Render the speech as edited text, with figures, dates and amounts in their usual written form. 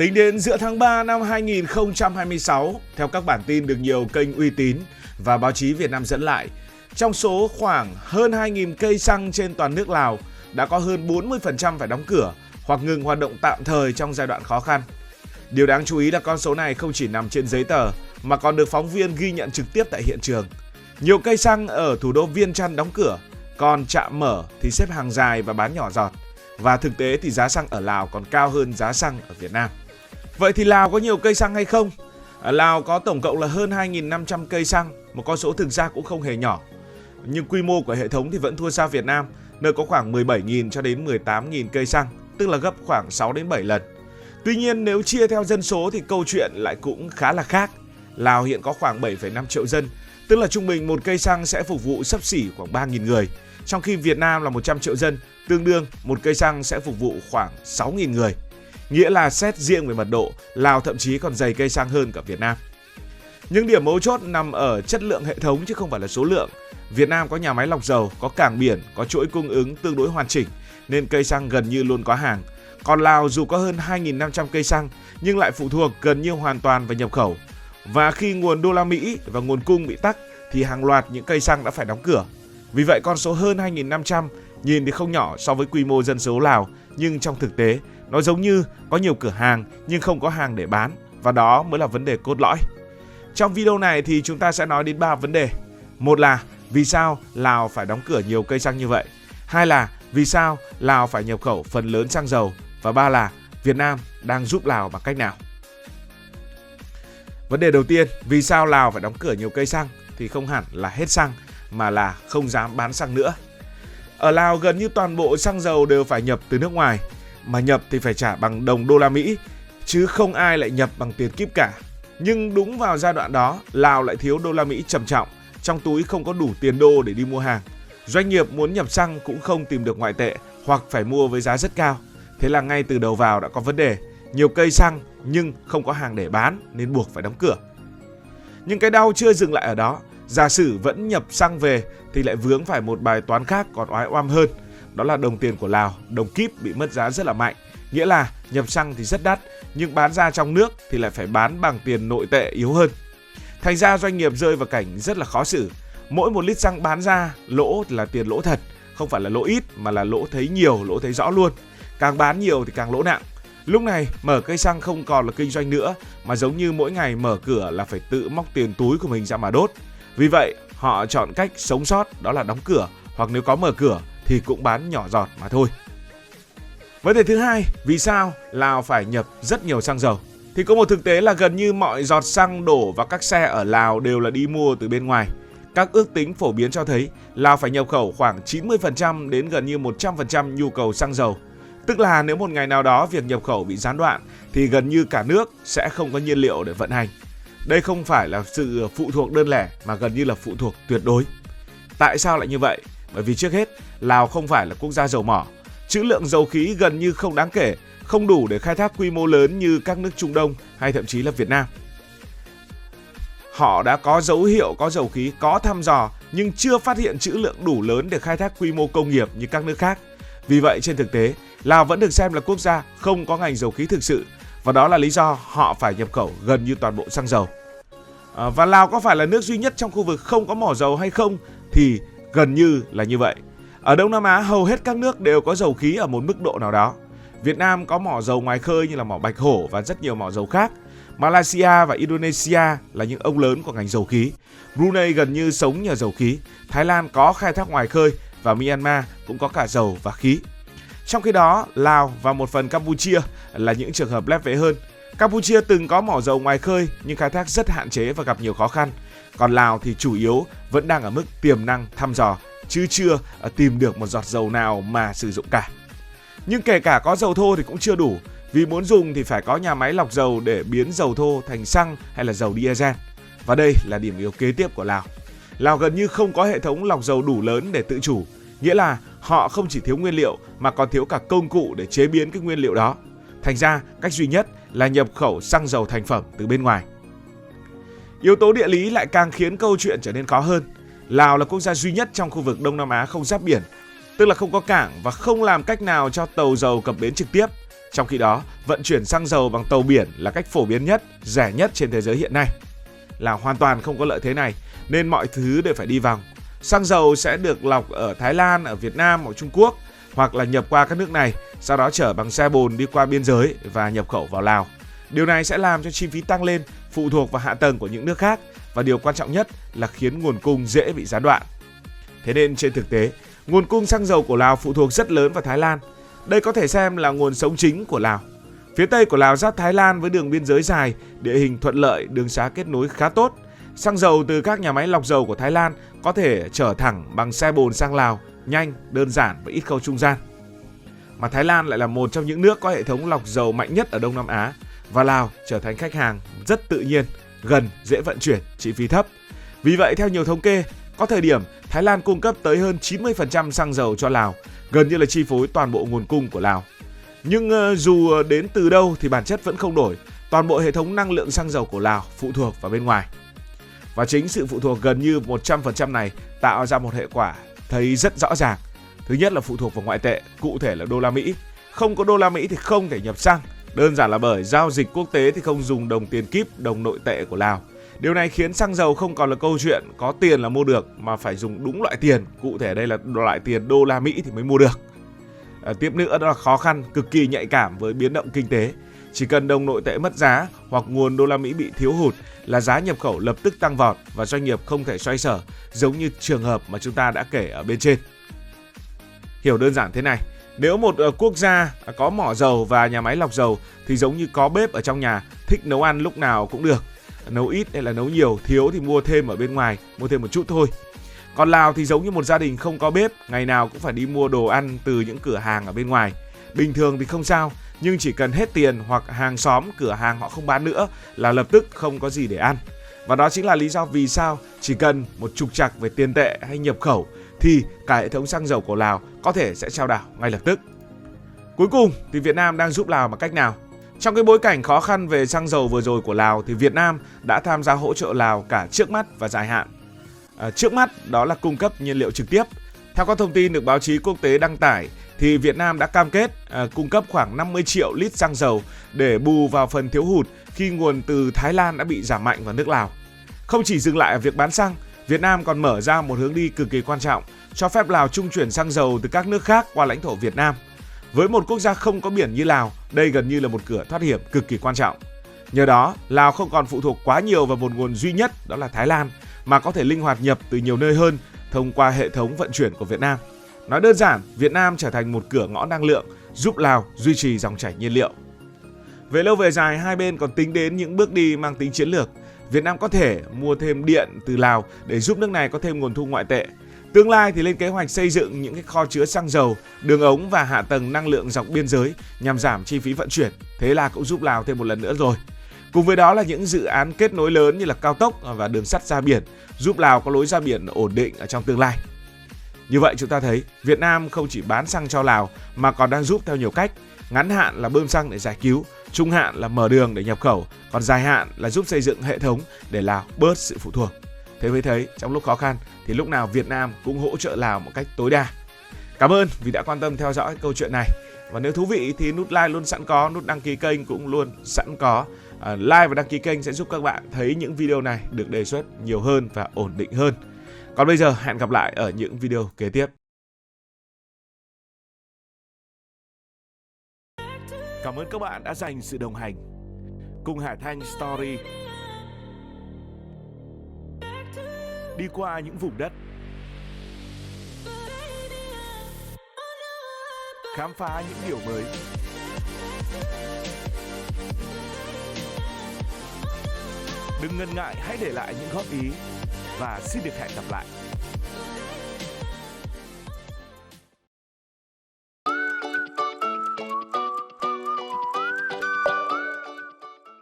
Tính đến giữa tháng 3 năm 2026, theo các bản tin được nhiều kênh uy tín và báo chí Việt Nam dẫn lại, trong số khoảng hơn 2.000 cây xăng trên toàn nước Lào đã có hơn 40% phải đóng cửa hoặc ngừng hoạt động tạm thời trong giai đoạn khó khăn. Điều đáng chú ý là con số này không chỉ nằm trên giấy tờ mà còn được phóng viên ghi nhận trực tiếp tại hiện trường. Nhiều cây xăng ở thủ đô Viêng Chăn đóng cửa, còn trạm mở thì xếp hàng dài và bán nhỏ giọt. Và thực tế thì giá xăng ở Lào còn cao hơn giá xăng ở Việt Nam. Vậy thì Lào có nhiều cây xăng hay không? Ở Lào có tổng cộng là hơn 2.500 cây xăng, một con số thực ra cũng không hề nhỏ. Nhưng quy mô của hệ thống thì vẫn thua xa Việt Nam, nơi có khoảng 17.000 cho đến 18.000 cây xăng, tức là gấp khoảng 6 đến 7 lần. Tuy nhiên nếu chia theo dân số thì câu chuyện lại cũng khá là khác. Lào hiện có khoảng 7,5 triệu dân, tức là trung bình một cây xăng sẽ phục vụ xấp xỉ khoảng 3.000 người. Trong khi Việt Nam là 100 triệu dân, tương đương một cây xăng sẽ phục vụ khoảng 6.000 người. Nghĩa là xét riêng về mật độ, Lào thậm chí còn dày cây xăng hơn cả Việt Nam. Nhưng điểm mấu chốt nằm ở chất lượng hệ thống chứ không phải là số lượng. Việt Nam có nhà máy lọc dầu, có cảng biển, có chuỗi cung ứng tương đối hoàn chỉnh nên cây xăng gần như luôn có hàng. Còn Lào dù có hơn 2.500 cây xăng nhưng lại phụ thuộc gần như hoàn toàn vào nhập khẩu. Và khi nguồn đô la Mỹ và nguồn cung bị tắc thì hàng loạt những cây xăng đã phải đóng cửa. Vì vậy con số hơn 2.500 nhìn thì không nhỏ so với quy mô dân số Lào, nhưng trong thực tế nó giống như có nhiều cửa hàng nhưng không có hàng để bán, và đó mới là vấn đề cốt lõi. Trong video này thì chúng ta sẽ nói đến 3 vấn đề. Một là vì sao Lào phải đóng cửa nhiều cây xăng như vậy? Hai là vì sao Lào phải nhập khẩu phần lớn xăng dầu? Và ba là Việt Nam đang giúp Lào bằng cách nào? Vấn đề đầu tiên, vì sao Lào phải đóng cửa nhiều cây xăng thì không hẳn là hết xăng mà là không dám bán xăng nữa. Ở Lào gần như toàn bộ xăng dầu đều phải nhập từ nước ngoài, mà nhập thì phải trả bằng đồng đô la Mỹ, chứ không ai lại nhập bằng tiền kíp cả. Nhưng đúng vào giai đoạn đó, Lào lại thiếu đô la Mỹ trầm trọng, trong túi không có đủ tiền đô để đi mua hàng. Doanh nghiệp muốn nhập xăng cũng không tìm được ngoại tệ hoặc phải mua với giá rất cao. Thế là ngay từ đầu vào đã có vấn đề, nhiều cây xăng nhưng không có hàng để bán nên buộc phải đóng cửa. Nhưng cái đau chưa dừng lại ở đó. Giả sử vẫn nhập xăng về thì lại vướng phải một bài toán khác còn oái oăm hơn. Đó là đồng tiền của Lào, đồng kíp bị mất giá rất là mạnh. Nghĩa là nhập xăng thì rất đắt, nhưng bán ra trong nước thì lại phải bán bằng tiền nội tệ yếu hơn. Thành ra doanh nghiệp rơi vào cảnh rất là khó xử. Mỗi một lít xăng bán ra, lỗ là tiền lỗ thật, không phải là lỗ ít mà là lỗ thấy nhiều, lỗ thấy rõ luôn. Càng bán nhiều thì càng lỗ nặng. Lúc này mở cây xăng không còn là kinh doanh nữa, mà giống như mỗi ngày mở cửa là phải tự móc tiền túi của mình ra mà đốt. Vì vậy họ chọn cách sống sót, đó là đóng cửa, hoặc nếu có mở cửa thì cũng bán nhỏ giọt mà thôi. Vấn đề thứ hai, vì sao Lào phải nhập rất nhiều xăng dầu? Thì có một thực tế là gần như mọi giọt xăng đổ vào các xe ở Lào đều là đi mua từ bên ngoài. Các ước tính phổ biến cho thấy Lào phải nhập khẩu khoảng 90% đến gần như 100% nhu cầu xăng dầu. Tức là nếu một ngày nào đó việc nhập khẩu bị gián đoạn thì gần như cả nước sẽ không có nhiên liệu để vận hành. Đây không phải là sự phụ thuộc đơn lẻ mà gần như là phụ thuộc tuyệt đối. Tại sao lại như vậy? Bởi vì trước hết, Lào không phải là quốc gia dầu mỏ. Trữ lượng dầu khí gần như không đáng kể, không đủ để khai thác quy mô lớn như các nước Trung Đông hay thậm chí là Việt Nam. Họ đã có dấu hiệu có dầu khí, có thăm dò nhưng chưa phát hiện trữ lượng đủ lớn để khai thác quy mô công nghiệp như các nước khác. Vì vậy trên thực tế, Lào vẫn được xem là quốc gia không có ngành dầu khí thực sự, và đó là lý do họ phải nhập khẩu gần như toàn bộ xăng dầu. Và Lào có phải là nước duy nhất trong khu vực không có mỏ dầu hay không? Thì gần như là như vậy. Ở Đông Nam Á hầu hết các nước đều có dầu khí ở một mức độ nào đó. Việt Nam có mỏ dầu ngoài khơi như là mỏ Bạch Hổ và rất nhiều mỏ dầu khác. Malaysia và Indonesia là những ông lớn của ngành dầu khí. Brunei gần như sống nhờ dầu khí. Thái Lan có khai thác ngoài khơi và Myanmar cũng có cả dầu và khí. Trong khi đó, Lào và một phần Campuchia là những trường hợp lép vế hơn. Campuchia từng có mỏ dầu ngoài khơi nhưng khai thác rất hạn chế và gặp nhiều khó khăn. Còn Lào thì chủ yếu vẫn đang ở mức tiềm năng thăm dò, chứ chưa tìm được một giọt dầu nào mà sử dụng cả. Nhưng kể cả có dầu thô thì cũng chưa đủ, vì muốn dùng thì phải có nhà máy lọc dầu để biến dầu thô thành xăng hay là dầu diesel. Và đây là điểm yếu kế tiếp của Lào. Lào gần như không có hệ thống lọc dầu đủ lớn để tự chủ, nghĩa là họ không chỉ thiếu nguyên liệu mà còn thiếu cả công cụ để chế biến cái nguyên liệu đó. Thành ra cách duy nhất là nhập khẩu xăng dầu thành phẩm từ bên ngoài. Yếu tố địa lý lại càng khiến câu chuyện trở nên khó hơn. Lào là quốc gia duy nhất trong khu vực Đông Nam Á không giáp biển, tức là không có cảng và không làm cách nào cho tàu dầu cập bến trực tiếp. Trong khi đó, vận chuyển xăng dầu bằng tàu biển là cách phổ biến nhất, rẻ nhất trên thế giới hiện nay. Lào hoàn toàn không có lợi thế này nên mọi thứ đều phải đi vòng. Xăng dầu sẽ được lọc ở Thái Lan, ở Việt Nam, ở Trung Quốc hoặc là nhập qua các nước này, sau đó chở bằng xe bồn đi qua biên giới và nhập khẩu vào Lào. Điều này sẽ làm cho chi phí tăng lên, phụ thuộc vào hạ tầng của những nước khác và điều quan trọng nhất là khiến nguồn cung dễ bị gián đoạn. Thế nên trên thực tế, nguồn cung xăng dầu của Lào phụ thuộc rất lớn vào Thái Lan. Đây có thể xem là nguồn sống chính của Lào. Phía Tây của Lào giáp Thái Lan với đường biên giới dài, địa hình thuận lợi, đường xá kết nối khá tốt. Xăng dầu từ các nhà máy lọc dầu của Thái Lan có thể chở thẳng bằng xe bồn sang Lào, nhanh, đơn giản và ít khâu trung gian. Mà Thái Lan lại là một trong những nước có hệ thống lọc dầu mạnh nhất ở Đông Nam Á và Lào trở thành khách hàng rất tự nhiên, gần, dễ vận chuyển, chi phí thấp. Vì vậy theo nhiều thống kê, có thời điểm Thái Lan cung cấp tới hơn 90% xăng dầu cho Lào, gần như là chi phối toàn bộ nguồn cung của Lào. Nhưng dù đến từ đâu thì bản chất vẫn không đổi, toàn bộ hệ thống năng lượng xăng dầu của Lào phụ thuộc vào bên ngoài. Và chính sự phụ thuộc gần như 100% này tạo ra một hệ quả thấy rất rõ ràng. Thứ nhất là phụ thuộc vào ngoại tệ, cụ thể là đô la Mỹ. Không có đô la Mỹ thì không thể nhập xăng, đơn giản là bởi giao dịch quốc tế thì không dùng đồng tiền kíp, đồng nội tệ của Lào. Điều này khiến xăng dầu không còn là câu chuyện có tiền là mua được mà phải dùng đúng loại tiền, cụ thể đây là loại tiền đô la Mỹ thì mới mua được. Tiếp nữa đó là khó khăn, cực kỳ nhạy cảm với biến động kinh tế. Chỉ cần đồng nội tệ mất giá hoặc nguồn đô la Mỹ bị thiếu hụt là giá nhập khẩu lập tức tăng vọt và doanh nghiệp không thể xoay sở, giống như trường hợp mà chúng ta đã kể ở bên trên. Hiểu đơn giản thế này, nếu một quốc gia có mỏ dầu và nhà máy lọc dầu thì giống như có bếp ở trong nhà, thích nấu ăn lúc nào cũng được. Nấu ít hay là nấu nhiều, thiếu thì mua thêm ở bên ngoài, mua thêm một chút thôi. Còn Lào thì giống như một gia đình không có bếp, ngày nào cũng phải đi mua đồ ăn từ những cửa hàng ở bên ngoài. Bình thường thì không sao, nhưng chỉ cần hết tiền hoặc hàng xóm, cửa hàng họ không bán nữa là lập tức không có gì để ăn. Và đó chính là lý do vì sao chỉ cần một trục trặc về tiền tệ hay nhập khẩu thì cả hệ thống xăng dầu của Lào có thể sẽ chao đảo ngay lập tức. Cuối cùng thì Việt Nam đang giúp Lào bằng cách nào? Trong cái bối cảnh khó khăn về xăng dầu vừa rồi của Lào thì Việt Nam đã tham gia hỗ trợ Lào cả trước mắt và dài hạn. Trước mắt đó là cung cấp nhiên liệu trực tiếp. Theo các thông tin được báo chí quốc tế đăng tải thì Việt Nam đã cam kết cung cấp khoảng 50 triệu lít xăng dầu để bù vào phần thiếu hụt khi nguồn từ Thái Lan đã bị giảm mạnh vào nước Lào. Không chỉ dừng lại ở việc bán xăng, Việt Nam còn mở ra một hướng đi cực kỳ quan trọng, cho phép Lào trung chuyển xăng dầu từ các nước khác qua lãnh thổ Việt Nam. Với một quốc gia không có biển như Lào, đây gần như là một cửa thoát hiểm cực kỳ quan trọng. Nhờ đó, Lào không còn phụ thuộc quá nhiều vào một nguồn duy nhất, đó là Thái Lan, mà có thể linh hoạt nhập từ nhiều nơi hơn thông qua hệ thống vận chuyển của Việt Nam. Nói đơn giản, Việt Nam trở thành một cửa ngõ năng lượng, giúp Lào duy trì dòng chảy nhiên liệu. Về lâu về dài, hai bên còn tính đến những bước đi mang tính chiến lược. Việt Nam có thể mua thêm điện từ Lào để giúp nước này có thêm nguồn thu ngoại tệ. Tương lai thì lên kế hoạch xây dựng những cái kho chứa xăng dầu, đường ống và hạ tầng năng lượng dọc biên giới nhằm giảm chi phí vận chuyển. Thế là cũng giúp Lào thêm một lần nữa rồi. Cùng với đó là những dự án kết nối lớn như là cao tốc và đường sắt ra biển, giúp Lào có lối ra biển ổn định ở trong tương lai. Như vậy chúng ta thấy Việt Nam không chỉ bán xăng cho Lào mà còn đang giúp theo nhiều cách. Ngắn hạn là bơm xăng để giải cứu, trung hạn là mở đường để nhập khẩu, còn dài hạn là giúp xây dựng hệ thống để Lào bớt sự phụ thuộc. Thế mới thấy trong lúc khó khăn thì lúc nào Việt Nam cũng hỗ trợ Lào một cách tối đa. Cảm ơn vì đã quan tâm theo dõi câu chuyện này. Và nếu thú vị thì nút like luôn sẵn có, nút đăng ký kênh cũng luôn sẵn có. Like và đăng ký kênh sẽ giúp các bạn thấy những video này được đề xuất nhiều hơn và ổn định hơn. Còn bây giờ hẹn gặp lại ở những video kế tiếp. Cảm ơn các bạn đã dành sự đồng hành cùng Hải Thanh Story. Đi qua những vùng đất, khám phá những điều mới. Đừng ngần ngại, hãy để lại những góp ý và xin được hẹn gặp lại.